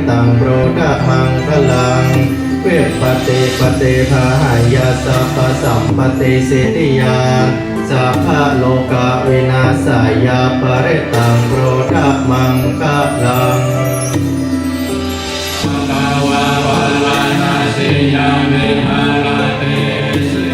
ตังโปรดมังคลังเวปฏิปฏิภาหายาสัพพสัมปติสิทธิยาสัพพะโลกาวินาศายาปริตังโปรดมังคลังภาวะวันนาสิยามิหาลาเตสิ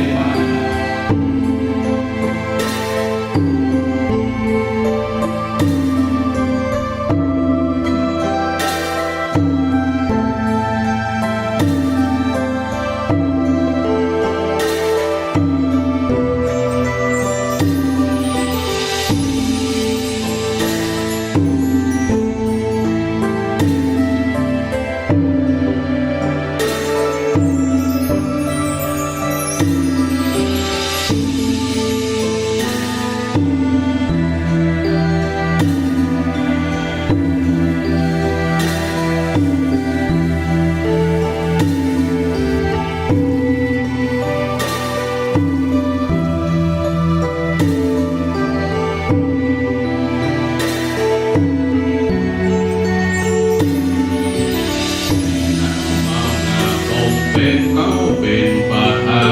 เป็นเขาเป็นประธา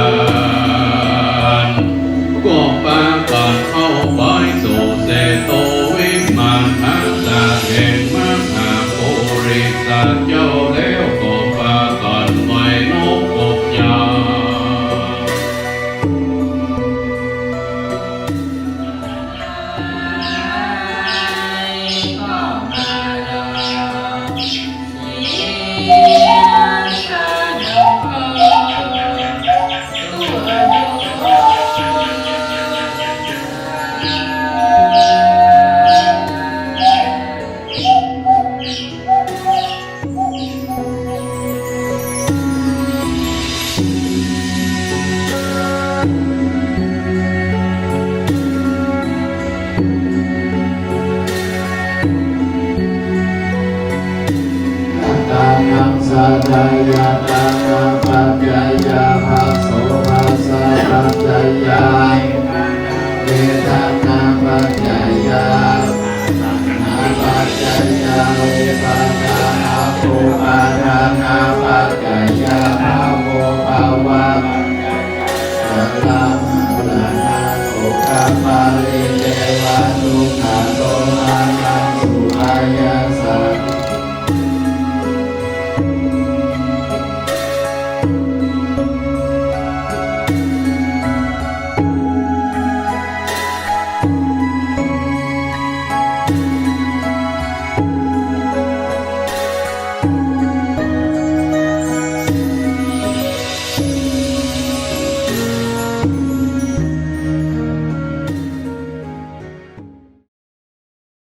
นก็ปาก่อนเข้าไปสู่เสโตวิมานทักษะแห่งมหาปุริสัจเจ้าแล้วก็ปาก่อนไว้นกกบยาตังสัจจยาตังปัจจยาภาโสภาสะปัจจยาเวทังปัจจยาปัจจยาเวปัจจาภูปาทานาปัจจยาภาโวภาวะสัลลังสัลลังสุขปาลิ